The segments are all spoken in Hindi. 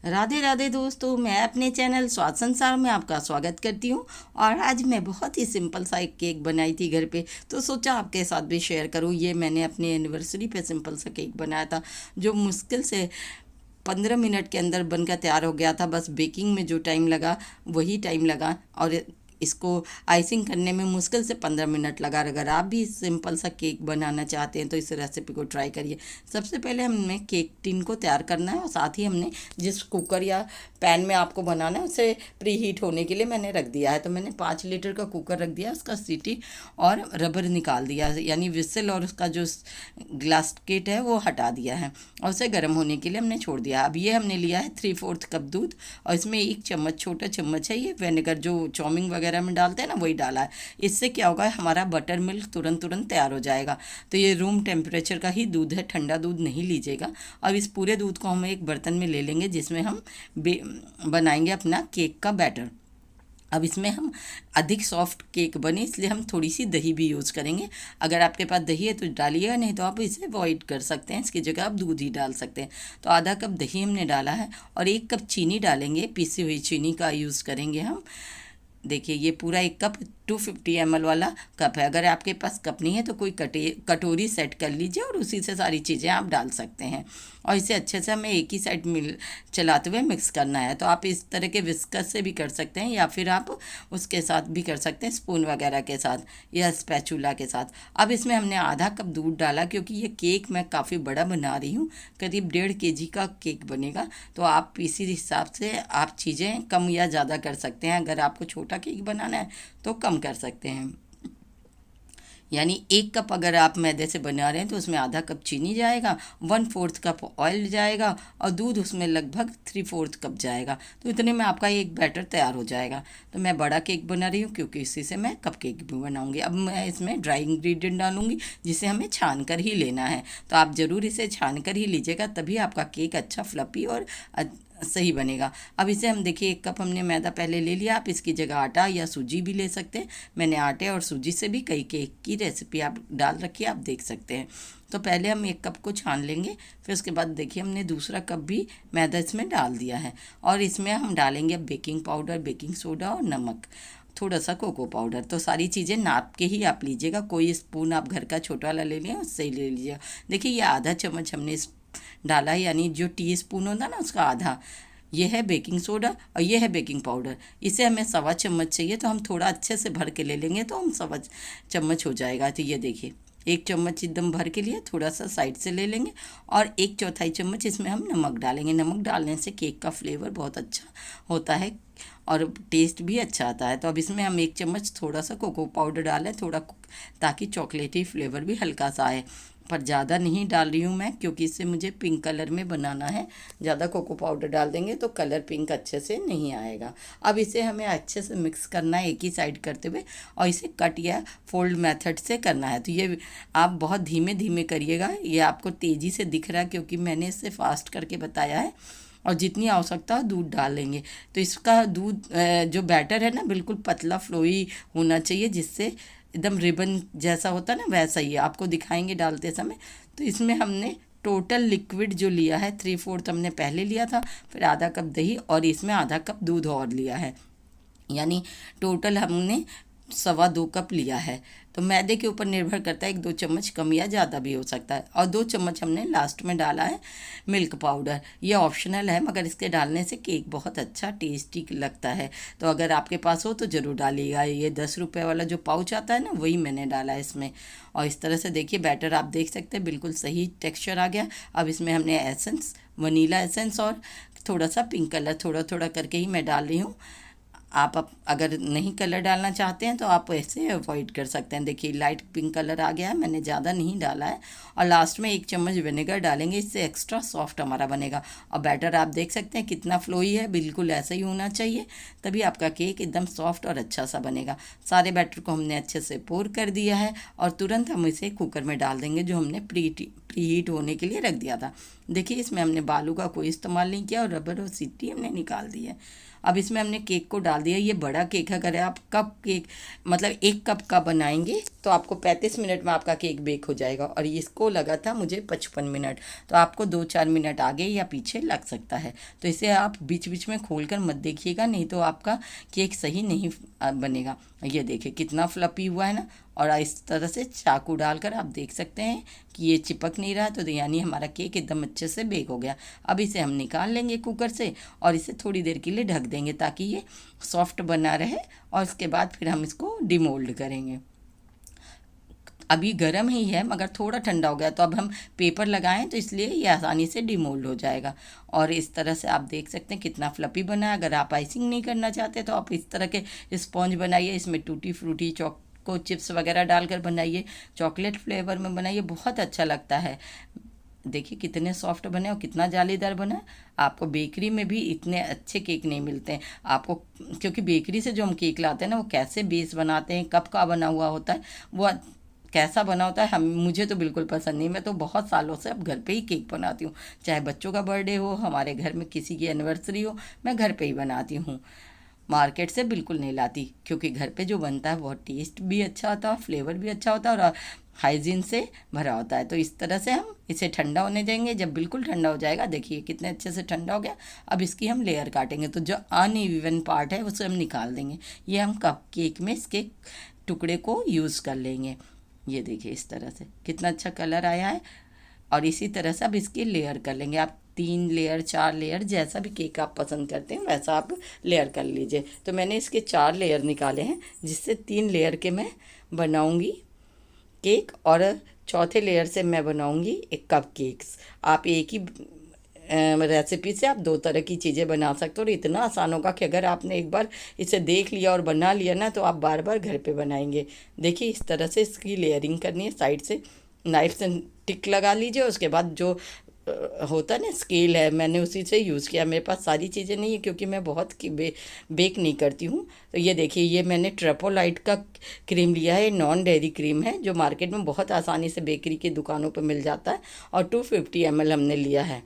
राधे राधे दोस्तों, मैं अपने चैनल स्वाद संसार में आपका स्वागत करती हूँ। और आज मैं बहुत ही सिंपल सा एक केक बनाई थी घर पे, तो सोचा आपके साथ भी शेयर करूँ। ये मैंने अपनी एनिवर्सरी पे सिंपल सा केक बनाया था, जो मुश्किल से 15 मिनट के अंदर बनकर तैयार हो गया था। बस बेकिंग में जो टाइम लगा वही टाइम लगा, और इसको आइसिंग करने में मुश्किल से 15 मिनट लगा। अगर आप भी सिंपल सा केक बनाना चाहते हैं तो इस रेसिपी को ट्राई करिए। सबसे पहले हमें केक टिन को तैयार करना है, और साथ ही हमने जिस कुकर या पैन में आपको बनाना है उसे प्री हीट होने के लिए मैंने रख दिया है। तो मैंने 5 लीटर का कुकर रख दिया, उसका सीटी और रबर निकाल दिया, यानी विसल, और उसका जो ग्लास किट है वो हटा दिया है, और उसे गर्म होने के लिए हमने छोड़ दिया। अब ये हमने लिया है 3/4 कप दूध, और इसमें 1 चम्मच, छोटा चम्मच है ये विनेगर, जो चाउमीन वगैरह में डालते हैं ना, वही डाला है। इससे क्या होगा, हमारा बटर मिल्क तुरंत तुरंत तैयार हो जाएगा। तो ये रूम टेम्परेचर का ही दूध है, ठंडा दूध नहीं लीजिएगा। अब इस पूरे दूध को हम एक बर्तन में ले लेंगे, जिसमें हम बनाएंगे अपना केक का बैटर। अब इसमें हम अधिक सॉफ्ट केक बने इसलिए हम थोड़ी सी दही भी यूज़ करेंगे। अगर आपके पास दही है तो डालिएगा, नहीं तो आप इसे अवॉइड कर सकते हैं, इसकी जगह आप दूध ही डाल सकते हैं। तो आधा कप दही हमने डाला है, और 1 कप चीनी डालेंगे, पीसी हुई चीनी का यूज़ करेंगे हम। देखिए ये पूरा 1 कप 250 ml वाला कप है। अगर आपके पास कप नहीं है तो कोई कटोरी सेट कर लीजिए, और उसी से सारी चीज़ें आप डाल सकते हैं। और इसे अच्छे से हमें एक ही साइड चलाते हुए मिक्स करना है। तो आप इस तरह के विस्कस से भी कर सकते हैं, या फिर आप उसके साथ भी कर सकते हैं, स्पून वगैरह के साथ या स्पैचुला के साथ। अब इसमें हमने आधा कप दूध डाला, क्योंकि ये केक मैं काफ़ी बड़ा बना रही हूँ, करीब 1.5 kg का केक बनेगा। तो आप इसी हिसाब से आप चीज़ें कम या ज़्यादा कर सकते हैं। अगर आपको छोटा केक बनाना है तो कम कर सकते हैं। यानी 1 कप अगर आप मैदे से बना रहे हैं तो उसमें आधा कप चीनी जाएगा, 1/4 कप ऑयल जाएगा, और दूध उसमें लगभग 3/4 कप जाएगा। तो इतने में आपका एक बैटर तैयार हो जाएगा। तो मैं बड़ा केक बना रही हूँ, क्योंकि इसी से मैं कप केक भी बनाऊँगी। अब मैं इसमें ड्राई इंग्रेडिएंट डालूँगी, जिसे हमें छान कर ही लेना है। तो आप ज़रूर इसे छान कर ही लीजिएगा, तभी आपका केक अच्छा फ्लफी और सही बनेगा। अब इसे हम देखिए 1 कप हमने मैदा पहले ले लिया। आप इसकी जगह आटा या सूजी भी ले सकते हैं। मैंने आटे और सूजी से भी कई केक की रेसिपी आप डाल रखी है, आप देख सकते हैं। तो पहले हम 1 कप को छान लेंगे, फिर उसके बाद देखिए हमने दूसरा कप भी मैदा इसमें डाल दिया है, और इसमें हम डालेंगे बेकिंग पाउडर, बेकिंग सोडा और नमक, थोड़ा सा कोको पाउडर। तो सारी चीज़ें नाप के ही आप लीजिएगा, कोई स्पून आप घर का छोटा वाला ले लें, उससे ही ले लीजिएगा। देखिए ये आधा चम्मच हमने इस डाला है, यानी जो टी स्पून होता है ना उसका आधा। ये है बेकिंग सोडा और ये है बेकिंग पाउडर। इसे हमें 1/4 चम्मच चाहिए, तो हम थोड़ा अच्छे से भर के ले लेंगे, तो हम 1/4 चम्मच हो जाएगा। तो ये देखिए 1 चम्मच एकदम भर के लिए, थोड़ा सा साइड से ले लेंगे, और 1/4 चम्मच इसमें हम नमक डालेंगे। नमक डालने से केक का फ्लेवर बहुत अच्छा होता है, और टेस्ट भी अच्छा आता है। तो अब इसमें हम 1 चम्मच थोड़ा सा कोको पाउडर डालें, थोड़ा, ताकि चॉकलेटी फ्लेवर भी हल्का सा आए। पर ज़्यादा नहीं डाल रही हूँ मैं, क्योंकि इससे मुझे पिंक कलर में बनाना है। ज़्यादा कोको पाउडर डाल देंगे तो कलर पिंक अच्छे से नहीं आएगा। अब इसे हमें अच्छे से मिक्स करना है, एक ही साइड करते हुए, और इसे कट या फोल्ड मेथड से करना है। तो ये आप बहुत धीमे धीमे करिएगा। ये आपको तेज़ी से दिख रहा है, क्योंकि मैंने इसे फास्ट करके बताया है। और जितनी आवश्यकता हो दूध डाल लेंगे। तो इसका दूध जो बैटर है ना, बिल्कुल पतला फ्लोई होना चाहिए, जिससे एकदम रिबन जैसा होता है ना, वैसा ही आपको दिखाएंगे डालते समय। तो इसमें हमने टोटल लिक्विड जो लिया है 3/4 हमने पहले लिया था, फिर आधा कप दही, और इसमें आधा कप दूध और लिया है, यानी टोटल हमने 2.25 कप लिया है। तो मैदे के ऊपर निर्भर करता है, 1-2 चम्मच कम या ज़्यादा भी हो सकता है। और 2 चम्मच हमने लास्ट में डाला है मिल्क पाउडर। ये ऑप्शनल है, मगर इसके डालने से केक बहुत अच्छा टेस्टी लगता है। तो अगर आपके पास हो तो ज़रूर डालिएगा। ये 10 रुपये वाला जो पाउच आता है ना, वही मैंने डाला है इसमें। और इस तरह से देखिए बैटर आप देख सकते हैं, बिल्कुल सही टेक्स्चर आ गया। अब इसमें हमने एसेंस, वनीला एसेंस और थोड़ा सा पिंक कलर, थोड़ा थोड़ा करके ही मैं डाल रही हूँ। आप अगर नहीं कलर डालना चाहते हैं तो आप ऐसे अवॉइड कर सकते हैं। देखिए लाइट पिंक कलर आ गया है, मैंने ज़्यादा नहीं डाला है। और लास्ट में 1 चम्मच विनेगर डालेंगे, इससे एक्स्ट्रा सॉफ्ट हमारा बनेगा। और बैटर आप देख सकते हैं कितना फ्लोई है, बिल्कुल ऐसा ही होना चाहिए, तभी आपका केक एकदम सॉफ्ट और अच्छा सा बनेगा। सारे बैटर को हमने अच्छे से पोर कर दिया है, और तुरंत हम इसे कुकर में डाल देंगे, जो हमने प्री हीट होने के लिए रख दिया था। देखिए इसमें हमने बालू का कोई इस्तेमाल नहीं किया, और रबर और सीटी हमने निकाल दी है। अब इसमें हमने केक को डाल निकाल दिया। ये बड़ा केक है, अगर आप कप केक मतलब 1 कप का बनाएंगे तो आपको 35 मिनट में आपका केक बेक हो जाएगा, और इसको लगा था मुझे 55 मिनट। तो आपको 2-4 मिनट आगे या पीछे लग सकता है। तो इसे आप बीच बीच में खोल कर मत देखिएगा, नहीं तो आपका केक सही नहीं बनेगा। ये देखिए कितना फ्लपी हुआ है ना। और इस तरह से चाकू डालकर आप देख सकते हैं कि ये चिपक नहीं रहा, तो यानी हमारा केक एकदम अच्छे से बेक हो गया। अब इसे हम निकाल लेंगे कुकर से और इसे थोड़ी देर के लिए ढक देंगे ताकि ये सॉफ्ट बना रहे, और उसके बाद फिर हम इसको डिमोल्ड करेंगे। अभी गर्म ही है मगर थोड़ा ठंडा हो गया, तो अब हम पेपर लगाएं तो इसलिए ये आसानी से डिमोल्ड हो जाएगा। और इस तरह से आप देख सकते हैं कितना फ्लपी बना है। अगर आप आइसिंग नहीं करना चाहते तो आप इस तरह के स्पॉन्ज बनाइए, इसमें टूटी फ्रूटी को चिप्स वगैरह डालकर बनाइए, चॉकलेट फ्लेवर में बनाइए, बहुत अच्छा लगता है। देखिए कितने सॉफ्ट बने और कितना जालीदार बना। आपको बेकरी में भी इतने अच्छे केक नहीं मिलते हैं आपको, क्योंकि बेकरी से जो हम केक लाते हैं ना, वो कैसे बेस बनाते हैं, कब का बना हुआ होता है, वो कैसा बना होता है, हम मुझे तो बिल्कुल पसंद नहीं। मैं तो बहुत सालों से अब घर पे ही केक बनाती हूँ, चाहे बच्चों का बर्थडे हो, हमारे घर में किसी की एनिवर्सरी हो, मैं घर पे ही बनाती हूँ। मार्केट से बिल्कुल नहीं लाती, क्योंकि घर पे जो बनता है बहुत टेस्ट भी अच्छा होता है, फ्लेवर भी अच्छा होता है और हाइजीन से भरा होता है। तो इस तरह से हम इसे ठंडा होने देंगे। जब बिल्कुल ठंडा हो जाएगा, देखिए कितने अच्छे से ठंडा हो गया। अब इसकी हम लेयर काटेंगे, तो जो अनइवन पार्ट है उसे हम निकाल देंगे। ये हम कप केक में इसके टुकड़े को यूज़ कर लेंगे। ये देखिए इस तरह से कितना अच्छा कलर आया है। और इसी तरह से अब इसकी लेयर कर लेंगे। आप 3 लेयर 4 लेयर जैसा भी केक आप पसंद करते हैं वैसा आप लेयर कर लीजिए। तो मैंने इसके 4 लेयर निकाले हैं, जिससे 3 लेयर के मैं बनाऊंगी केक, और चौथे लेयर से मैं बनाऊंगी एक कप केक्स। आप एक ही रेसिपी से आप 2 तरह की चीज़ें बना सकते हो, और इतना आसान होगा कि अगर आपने एक बार इसे देख लिया और बना लिया ना, तो आप बार बार घर पे बनाएंगे। देखिए इस तरह से इसकी लेयरिंग करनी है। साइड से नाइफ से टिक लगा लीजिए, उसके बाद जो होता है ना स्केल है, मैंने उसी से यूज़ किया। मेरे पास सारी चीज़ें नहीं है क्योंकि मैं बहुत बेक नहीं करती हूँ। तो ये देखिए, ये मैंने ट्रेपोलाइट का क्रीम लिया है, नॉन डेयरी क्रीम है, जो मार्केट में बहुत आसानी से बेकरी की दुकानों पर मिल जाता है, और 250 ml हमने लिया है।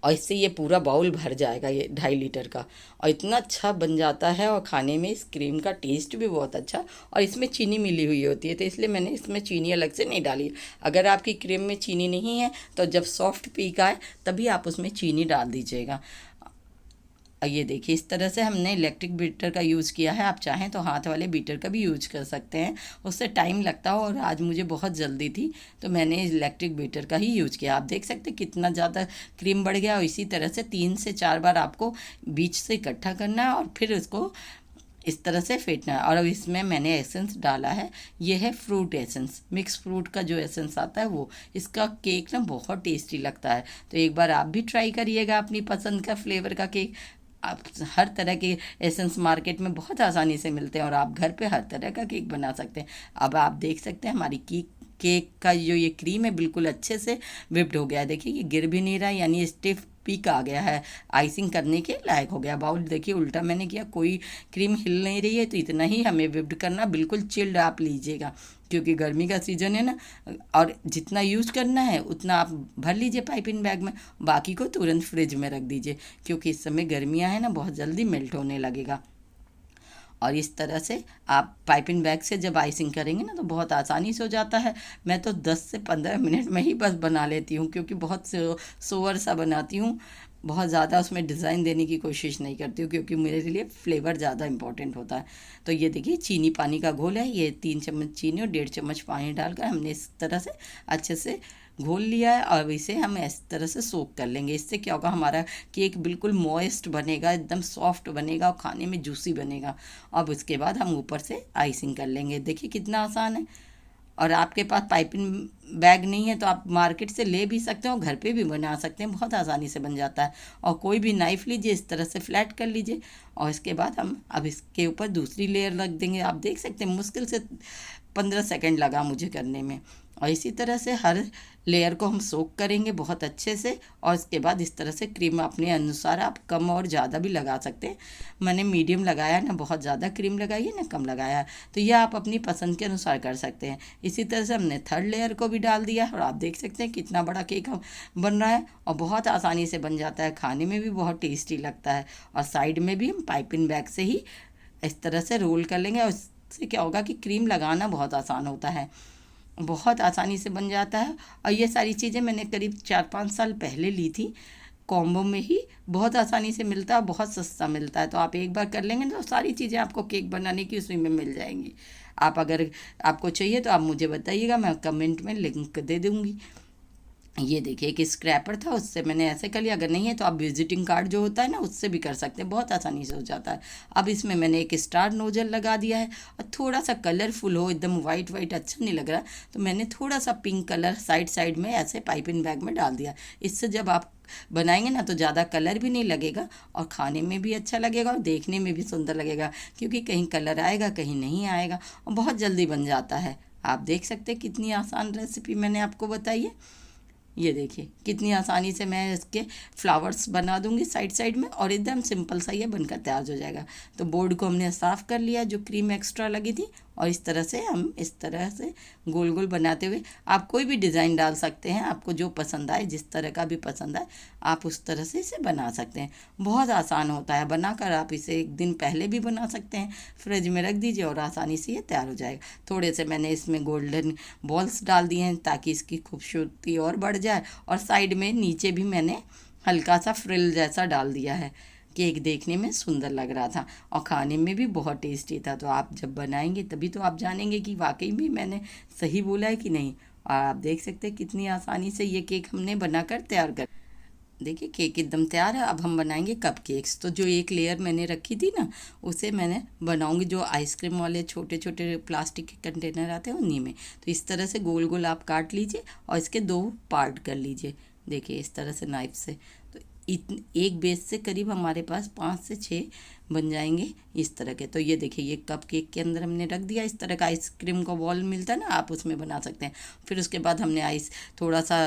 और इससे ये पूरा बाउल भर जाएगा, ये 2.5 लीटर का, और इतना अच्छा बन जाता है। और खाने में इस क्रीम का टेस्ट भी बहुत अच्छा, और इसमें चीनी मिली हुई होती है, तो इसलिए मैंने इसमें चीनी अलग से नहीं डाली। अगर आपकी क्रीम में चीनी नहीं है तो जब सॉफ्ट पीक आए तभी आप उसमें चीनी डाल दीजिएगा। ये देखिए इस तरह से हमने इलेक्ट्रिक बीटर का यूज़ किया है। आप चाहें तो हाथ वाले बीटर का भी यूज कर सकते हैं, उससे टाइम लगता हो, और आज मुझे बहुत जल्दी थी तो मैंने इलेक्ट्रिक बीटर का ही यूज़ किया। आप देख सकते हैं कितना ज़्यादा क्रीम बढ़ गया। और इसी तरह से 3 से 4 बार आपको बीच से इकट्ठा करना है, और फिर इसको इस तरह से फेंटना है। और अब इसमें मैंने एसेंस डाला है, ये है फ्रूट एसेंस, मिक्स फ्रूट का जो एसेंस आता है वो। इसका केक ना बहुत टेस्टी लगता है, तो एक बार आप भी ट्राई करिएगा अपनी पसंद का फ्लेवर का केक। आप हर तरह के एसेंस मार्केट में बहुत आसानी से मिलते हैं, और आप घर पे हर तरह का केक बना सकते हैं। अब आप देख सकते हैं हमारी केक का जो ये क्रीम है बिल्कुल अच्छे से विप्ड हो गया है। देखिए ये गिर भी नहीं रहा, यानी स्टिफ पीक आ गया है, आइसिंग करने के लायक हो गया। बाउल देखिए उल्टा मैंने किया, कोई क्रीम हिल नहीं रही है। तो इतना ही हमें विप्ड करना, बिल्कुल चिल्ड आप लीजिएगा क्योंकि गर्मी का सीज़न है ना, और जितना यूज़ करना है उतना आप भर लीजिए पाइपिंग बैग में, बाकी को तुरंत फ्रिज में रख दीजिए, क्योंकि इस समय गर्मियाँ हैं ना, बहुत जल्दी मेल्ट होने लगेगा। और इस तरह से आप पाइपिंग बैग से जब आइसिंग करेंगे ना तो बहुत आसानी से हो जाता है। मैं तो 10 से 15 मिनट में ही बस बना लेती हूँ, क्योंकि बहुत सोवर सा बनाती हूँ, बहुत ज़्यादा उसमें डिज़ाइन देने की कोशिश नहीं करती हूँ, क्योंकि मेरे लिए फ्लेवर ज़्यादा इंपॉर्टेंट होता है। तो ये देखिए चीनी पानी का घोल है, ये 3 चम्मच चीनी और 1.5 चम्मच पानी डालकर हमने इस तरह से अच्छे से घोल लिया है। और इसे हम इस तरह से सोक कर लेंगे। इससे क्या होगा, हमारा केक बिल्कुल मॉइस्ट बनेगा, एकदम सॉफ्ट बनेगा और खाने में जूसी बनेगा। अब उसके बाद हम ऊपर से आइसिंग कर लेंगे। देखिए कितना आसान है। और आपके पास पाइपिंग बैग नहीं है तो आप मार्केट से ले भी सकते हो, घर पे भी बना सकते हैं, बहुत आसानी से बन जाता है। और कोई भी नाइफ़ लीजिए, इस तरह से फ्लैट कर लीजिए, और इसके बाद हम अब इसके ऊपर दूसरी लेयर रख देंगे। आप देख सकते हैं मुश्किल से 15 सेकंड लगा मुझे करने में। और इसी तरह से हर लेयर को हम सोक करेंगे बहुत अच्छे से। और इसके बाद इस तरह से क्रीम अपने अनुसार आप कम और ज़्यादा भी लगा सकते हैं। मैंने मीडियम लगाया, ना बहुत ज़्यादा क्रीम लगाई है ना कम लगाया, तो ये आप अपनी पसंद के अनुसार कर सकते हैं। इसी तरह से हमने थर्ड लेयर को भी डाल दिया और आप देख सकते हैं कितना बड़ा केक बन रहा है और बहुत आसानी से बन जाता है, खाने में भी बहुत टेस्टी लगता है। और साइड में भी हम पाइपिंग बैग से ही इस तरह से रोल कर लेंगे और इससे क्या होगा कि क्रीम लगाना बहुत आसान होता है, बहुत आसानी से बन जाता है। और ये सारी चीज़ें मैंने करीब 4-5 साल पहले ली थी, कॉम्बो में ही बहुत आसानी से मिलता है, बहुत सस्ता मिलता है। तो आप एक बार कर लेंगे तो सारी चीज़ें आपको केक बनाने की उसी में मिल जाएंगी। आप अगर आपको चाहिए तो आप मुझे बताइएगा, मैं कमेंट में लिंक दे दूँगी। ये देखिए एक स्क्रैपर था, उससे मैंने ऐसे कर लिया। अगर नहीं है तो आप विजिटिंग कार्ड जो होता है ना उससे भी कर सकते हैं, बहुत आसानी से हो जाता है। अब इसमें मैंने एक स्टार नोजल लगा दिया है और थोड़ा सा कलरफुल हो, एकदम वाइट वाइट अच्छा नहीं लग रहा, तो मैंने थोड़ा सा पिंक कलर साइड साइड में ऐसे पाइपिंग बैग में डाल दिया। इससे जब आप बनाएंगे ना तो ज़्यादा कलर भी नहीं लगेगा और खाने में भी अच्छा लगेगा और देखने में भी सुंदर लगेगा, क्योंकि कहीं कलर आएगा कहीं नहीं आएगा और बहुत जल्दी बन जाता है। आप देख सकते हैं कितनी आसान रेसिपी मैंने आपको बताई है। ये देखिए कितनी आसानी से मैं इसके फ्लावर्स बना दूंगी साइड साइड में और एकदम सिंपल सा ये बनकर तैयार हो जाएगा। तो बोर्ड को हमने साफ़ कर लिया जो क्रीम एक्स्ट्रा लगी थी और इस तरह से हम इस तरह से गोल गोल बनाते हुए आप कोई भी डिज़ाइन डाल सकते हैं, आपको जो पसंद आए, जिस तरह का भी पसंद आए आप उस तरह से इसे बना सकते हैं। बहुत आसान होता है बनाकर, आप इसे एक दिन पहले भी बना सकते हैं, फ्रिज में रख दीजिए और आसानी से ये तैयार हो जाएगा। थोड़े से मैंने इसमें गोल्डन बॉल्स डाल दिए हैं ताकि इसकी खूबसूरती और बढ़ जाए और साइड में नीचे भी मैंने हल्का सा फ्रिल जैसा डाल दिया है। केक देखने में सुंदर लग रहा था और खाने में भी बहुत टेस्टी था। तो आप जब बनाएंगे तभी तो आप जानेंगे कि वाकई में मैंने सही बोला है कि नहीं। और आप देख सकते हैं कितनी आसानी से ये केक हमने बनाकर तैयार कर, देखिए केक एकदम तैयार है। अब हम बनाएंगे कप केक्स। तो जो एक लेयर मैंने रखी थी ना उसे मैंने बनाऊंगी जो आइसक्रीम वाले छोटे छोटे प्लास्टिक के कंटेनर आते हैं उन्हीं में। तो इस तरह से गोल गोल आप काट लीजिए और इसके 2 पार्ट कर लीजिए। देखिए इस तरह से नाइफ से, तो एक बेस से करीब हमारे पास 5 से 6 बन जाएंगे इस तरह के। तो ये देखिए ये कप केक के अंदर हमने रख दिया। इस तरह का आइसक्रीम का बॉल मिलता है ना, आप उसमें बना सकते हैं। फिर उसके बाद हमने थोड़ा सा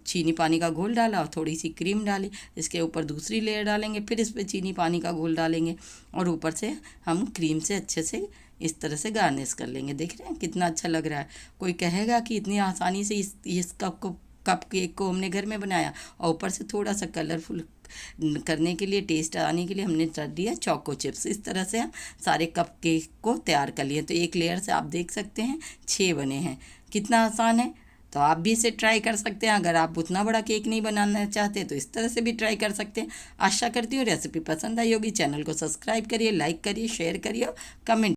चीनी पानी का घोल डाला और थोड़ी सी क्रीम डाली। इसके ऊपर दूसरी लेयर डालेंगे, फिर इस पर चीनी पानी का घोल डालेंगे और ऊपर से हम क्रीम से अच्छे से इस तरह से गार्निश कर लेंगे। देख रहे हैं कितना अच्छा लग रहा है। कोई कहेगा कि इतनी आसानी से इस कप केक को हमने घर में बनाया। और ऊपर से थोड़ा सा कलरफुल करने के लिए, टेस्ट आने के लिए हमने डाल दिया चोको चिप्स। इस तरह से हम सारे कप केक को तैयार कर लिए। तो एक लेयर से आप देख सकते हैं 6 बने हैं। कितना आसान है। तो आप भी इसे ट्राई कर सकते हैं। अगर आप उतना बड़ा केक नहीं बनाना चाहते तो इस तरह से भी ट्राई कर सकते हैं। आशा करती हूँ रेसिपी पसंद आई होगी। चैनल को सब्सक्राइब करिए, लाइक करिए, शेयर करिए और कमेंट